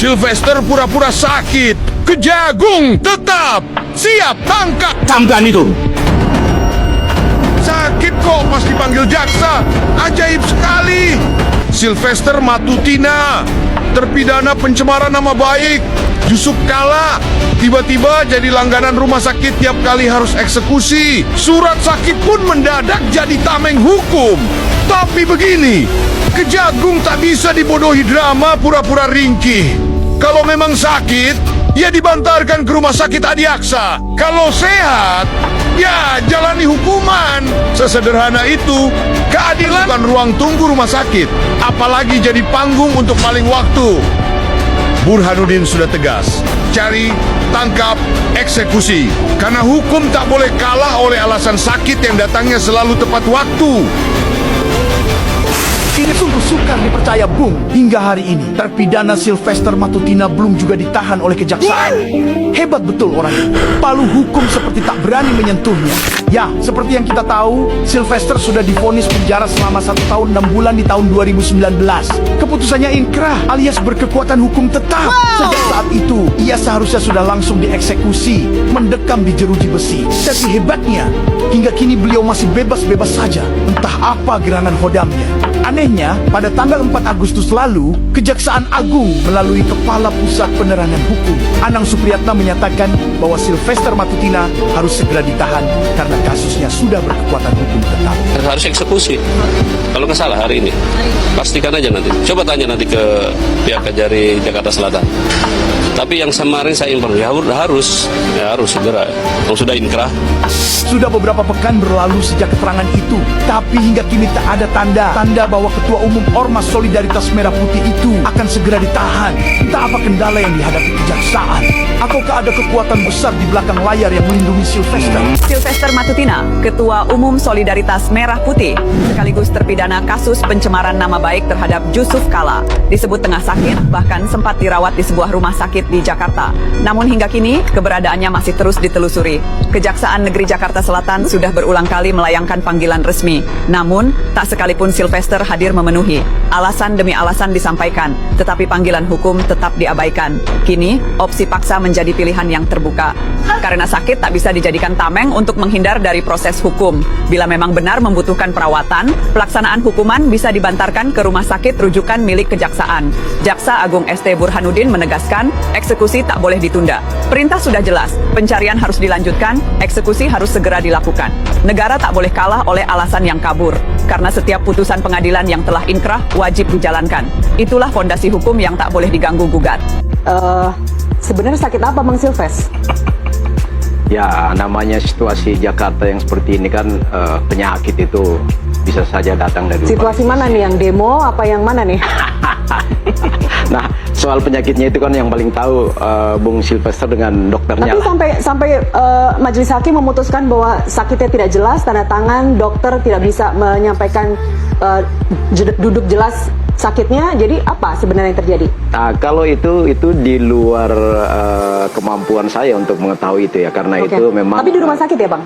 Sylvester pura-pura sakit. Kejagung tetap siap tangkap. Camkan itu. Sakit kok pas dipanggil jaksa. Ajaib sekali. Sylvester Matutina, terpidana pencemaran nama baik, Yusuf Kala, tiba-tiba jadi langganan rumah sakit tiap kali harus eksekusi. Surat sakit pun mendadak jadi tameng hukum. Tapi begini, Kejagung tak bisa dibodohi drama pura-pura ringkih. Kalau memang sakit, ya dibantarkan ke rumah sakit Adiaksa. Kalau sehat, ya jalani hukuman. Sesederhana itu. Keadilan bukan ruang tunggu rumah sakit, apalagi jadi panggung untuk maling waktu. Burhanuddin sudah tegas. Cari, tangkap, eksekusi. Karena hukum tak boleh kalah oleh alasan sakit yang datangnya selalu tepat waktu. Ini sungguh sukar dipercaya, Bung. Hingga hari ini, terpidana Sylvester Matutina belum juga ditahan oleh kejaksaan. Hebat betul orangnya. Palu hukum seperti tak berani menyentuhnya. Ya, seperti yang kita tahu, Sylvester sudah divonis penjara selama 1 tahun 6 bulan di tahun 2019. Keputusannya inkrah alias berkekuatan hukum tetap. Sejak saat itu, ia seharusnya sudah langsung dieksekusi, mendekam di jeruji besi. Tapi hebatnya, hingga kini beliau masih bebas-bebas saja. Entah apa gerangan hodamnya. Anehnya, pada tanggal 4 Agustus lalu, Kejaksaan Agung melalui Kepala Pusat Penerangan Hukum, Anang Supriyatna menyatakan bahwa Sylvester Matutina harus segera ditahan karena kasusnya sudah berkekuatan hukum tetap. Harus eksekusi. Kalau nggak salah hari ini. Pastikan aja nanti. Coba tanya nanti ke pihak Kejari Jakarta Selatan. Tapi yang kemarin saya inform, harus segera. Kalau sudah inkrah. Sudah beberapa pekan berlalu sejak keterangan itu, tapi hingga kini tak ada tanda bahwa Ketua Umum Ormas Solidaritas Merah Putih itu akan segera ditahan. Entah apa kendala yang dihadapi kejaksaan, ataukah ada kekuatan besar di belakang layar yang melindungi Sylvester. Sylvester Matutina, Ketua Umum Solidaritas Merah Putih, sekaligus terpidana kasus pencemaran nama baik terhadap Yusuf Kala, disebut tengah sakit, bahkan sempat dirawat di sebuah rumah sakit di Jakarta. Namun hingga kini, keberadaannya masih terus ditelusuri. Kejaksaan Negeri Jakarta Selatan sudah berulang kali melayangkan panggilan resmi. Namun, tak sekalipun Sylvester hadir memenuhi. Alasan demi alasan disampaikan, tetapi panggilan hukum tetap diabaikan. Kini, opsi paksa menjadi pilihan yang terbuka. Karena sakit tak bisa dijadikan tameng untuk menghindar dari proses hukum. Bila memang benar membutuhkan perawatan, pelaksanaan hukuman bisa dibantarkan ke rumah sakit rujukan milik kejaksaan. Jaksa Agung ST Burhanuddin menegaskan, eksekusi tak boleh ditunda. Perintah sudah jelas, pencarian harus dilanjutkan, eksekusi harus segera dilakukan. Negara tak boleh kalah oleh alasan yang kabur, karena setiap putusan pengadilan yang telah inkrah wajib dijalankan. Itulah fondasi hukum yang tak boleh diganggu-gugat. Sebenarnya sakit apa Bang Sylvester? Ya, namanya situasi Jakarta yang seperti ini kan, penyakit itu bisa saja datang dari Situasi mana nih, yang demo apa yang mana nih? Nah, soal penyakitnya itu kan yang paling tahu Bung Sylvester dengan dokternya. Tapi sampai majelis hakim memutuskan bahwa sakitnya tidak jelas, tanda tangan dokter tidak bisa menyampaikan duduk jelas sakitnya. Jadi apa sebenarnya yang terjadi? Nah, kalau itu di luar kemampuan saya untuk mengetahui itu ya, karena itu memang. Tapi di rumah sakit ya, Bang?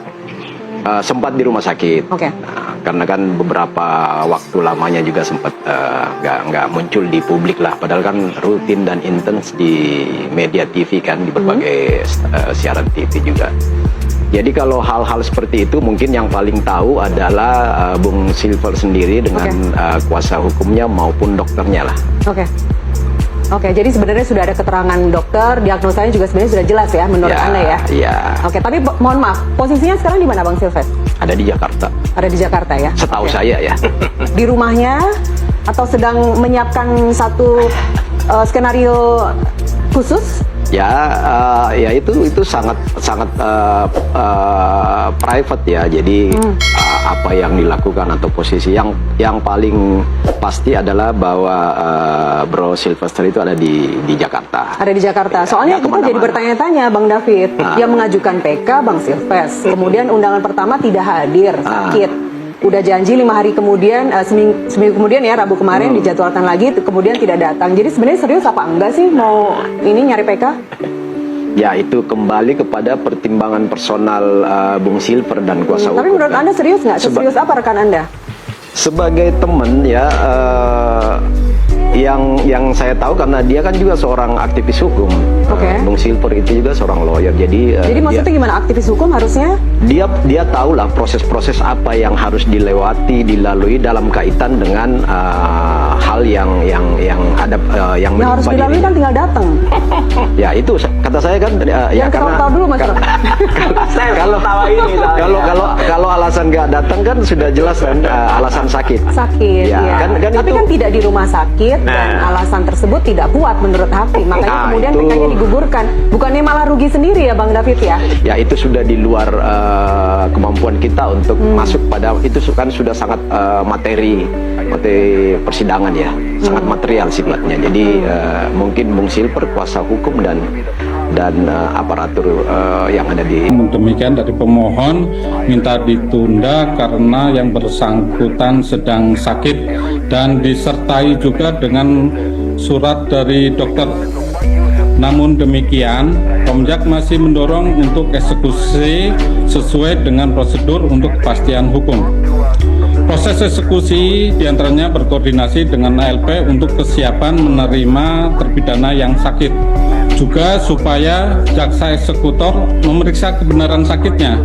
Sempat di rumah sakit. Nah, karena kan beberapa waktu lamanya juga sempat nggak muncul di publik lah. Padahal kan rutin dan intens di media TV kan, di berbagai siaran TV juga. Jadi kalau hal-hal seperti itu mungkin yang paling tahu adalah Bung Silver sendiri dengan kuasa hukumnya maupun dokternya lah. Oke, jadi sebenarnya sudah ada keterangan dokter, diagnosanya juga sebenarnya sudah jelas ya menurut Anda ya? Iya. Oke, tapi mohon maaf, posisinya sekarang di mana Bang Sylvester? Ada di Jakarta. Ada di Jakarta ya? Setahu saya ya. Di rumahnya atau sedang menyiapkan satu skenario khusus? Ya itu sangat private ya. Jadi apa yang dilakukan atau posisi yang paling pasti adalah bahwa Bro Sylvester itu ada di Jakarta. Ada di Jakarta. Soalnya kita jadi bertanya-tanya Bang David, yang mengajukan PK Bang Sylvester. Kemudian undangan pertama tidak hadir, sakit. Udah janji 5 hari kemudian, seminggu kemudian ya, Rabu kemarin dijadwalkan lagi, kemudian tidak datang. Jadi sebenarnya serius apa enggak sih mau ini nyari PK? Ya, itu kembali kepada pertimbangan personal Bung Silver dan kuasa hukum. Tapi menurut Anda serius nggak? Serius apa rekan Anda? Sebagai teman ya, yang saya tahu karena dia kan juga seorang aktivis hukum. Oke. Bung Silver itu juga seorang lawyer. Jadi maksudnya gimana, aktivis hukum harusnya? Dia tahu lah proses-proses apa yang harus dilalui dalam kaitan dengan hal yang ada yang harus dilalui kan tinggal datang. Ya itu kata saya kan ya karena ketawa dulu Mas. kalau alasan nggak datang kan sudah jelas kan alasan sakit. Sakit, ya. ya. Tapi kan tidak di rumah sakit dan alasan tersebut tidak kuat menurut hakim. Makanya kemudian PK-nya digugurkan. Bukannya malah rugi sendiri ya Bang David ya? Ya itu sudah di luar kemampuan kita untuk masuk pada itu kan sudah sangat materi persidangan ya, sangat material sifatnya. Jadi mungkin Bung Silver kuasa hukum dan aparatur yang ada di. Demikian dari pemohon minta ditunda karena yang bersangkutan sedang sakit dan disertai juga dengan surat dari dokter. Namun demikian, Komjak masih mendorong untuk eksekusi sesuai dengan prosedur untuk kepastian hukum. Proses eksekusi diantaranya berkoordinasi dengan ALP untuk kesiapan menerima terpidana yang sakit. Juga supaya jaksa eksekutor memeriksa kebenaran sakitnya.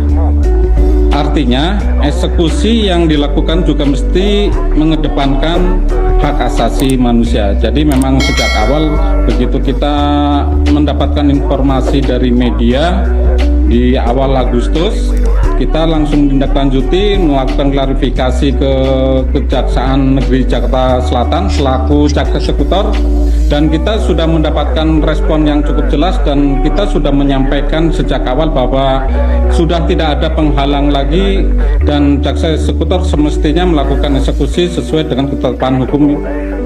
Artinya, eksekusi yang dilakukan juga mesti mengedepankan hak asasi manusia. Jadi memang sejak awal begitu kita mendapatkan informasi dari media di awal Agustus, kita langsung tindak-lanjuti melakukan klarifikasi ke Kejaksaan Negeri Jakarta Selatan selaku jaksa eksekutor, dan kita sudah mendapatkan respon yang cukup jelas dan kita sudah menyampaikan sejak awal bahwa sudah tidak ada penghalang lagi dan jaksa eksekutor semestinya melakukan eksekusi sesuai dengan ketetapan hukum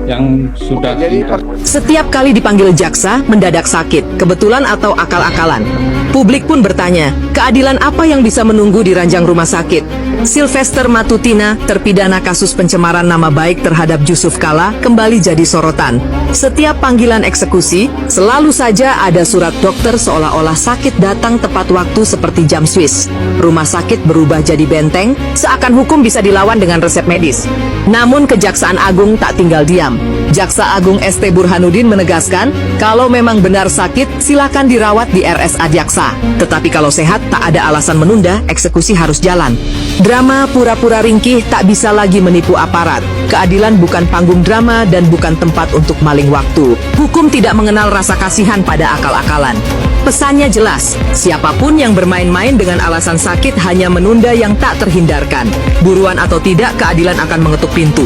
yang sudah ada. Setiap kali dipanggil jaksa, mendadak sakit, kebetulan atau akal-akalan. Publik pun bertanya, keadilan apa yang bisa menunggu di ranjang rumah sakit? Sylvester Matutina, terpidana kasus pencemaran nama baik terhadap Jusuf Kalla, kembali jadi sorotan. Setiap panggilan eksekusi, selalu saja ada surat dokter seolah-olah sakit datang tepat waktu seperti jam Swiss. Rumah sakit berubah jadi benteng, seakan hukum bisa dilawan dengan resep medis. Namun Kejaksaan Agung tak tinggal diam. Jaksa Agung ST Burhanuddin menegaskan, kalau memang benar sakit, silakan dirawat di RSA Jaksa. Tetapi kalau sehat, tak ada alasan menunda, eksekusi harus jalan. Drama pura-pura ringkih tak bisa lagi menipu aparat. Keadilan bukan panggung drama dan bukan tempat untuk maling waktu. Hukum tidak mengenal rasa kasihan pada akal-akalan. Pesannya jelas, siapapun yang bermain-main dengan alasan sakit hanya menunda yang tak terhindarkan. Buruan atau tidak, keadilan akan mengetuk pintu.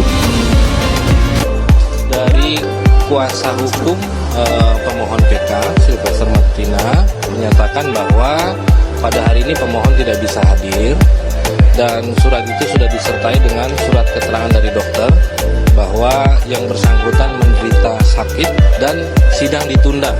Dari kuasa hukum pemohon PK Sylvester Matutina menyatakan bahwa pada hari ini pemohon tidak bisa hadir dan surat itu sudah disertai dengan surat keterangan dari dokter bahwa yang bersangkutan menderita sakit dan sidang ditunda.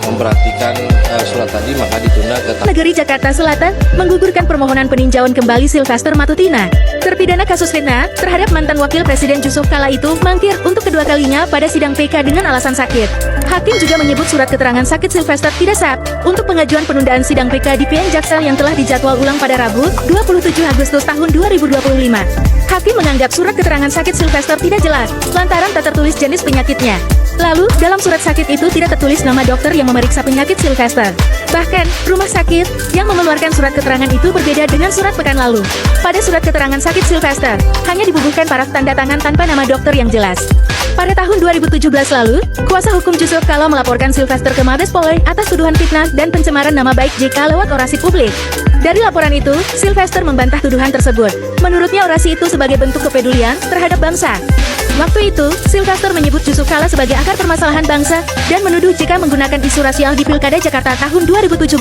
Memperhatikan surat tadi maka ditunda ke Negeri Jakarta Selatan menggugurkan permohonan peninjauan kembali Sylvester Matutina. Terpidana kasus fitnah terhadap mantan wakil Presiden Jusuf Kalla itu mangkir untuk kedua kalinya pada sidang PK dengan alasan sakit. Hakim juga menyebut surat keterangan sakit Sylvester tidak sah untuk pengajuan penundaan sidang PK di PN Jaksel yang telah dijadwal ulang pada Rabu 27 Agustus tahun 2025. Hakim menganggap surat keterangan sakit Sylvester tidak jelas lantaran tak tertulis jenis penyakitnya. Lalu, dalam surat sakit itu tidak tertulis nama dokter yang memeriksa penyakit Sylvester. Bahkan, rumah sakit yang mengeluarkan surat keterangan itu berbeda dengan surat pekan lalu. Pada surat keterangan sakit Sylvester, hanya dibubuhkan paraf tanda tangan tanpa nama dokter yang jelas. Pada tahun 2017 lalu, kuasa hukum Jusuf Kalla melaporkan Sylvester ke Mabes Polri atas tuduhan fitnah dan pencemaran nama baik JK lewat orasi publik. Dari laporan itu, Sylvester membantah tuduhan tersebut. Menurutnya orasi itu sebagai bentuk kepedulian terhadap bangsa. Waktu itu, Sylvester menyebut Jusuf Kalla sebagai akar permasalahan bangsa dan menuduh JK menggunakan isu rasial di Pilkada Jakarta tahun 2017.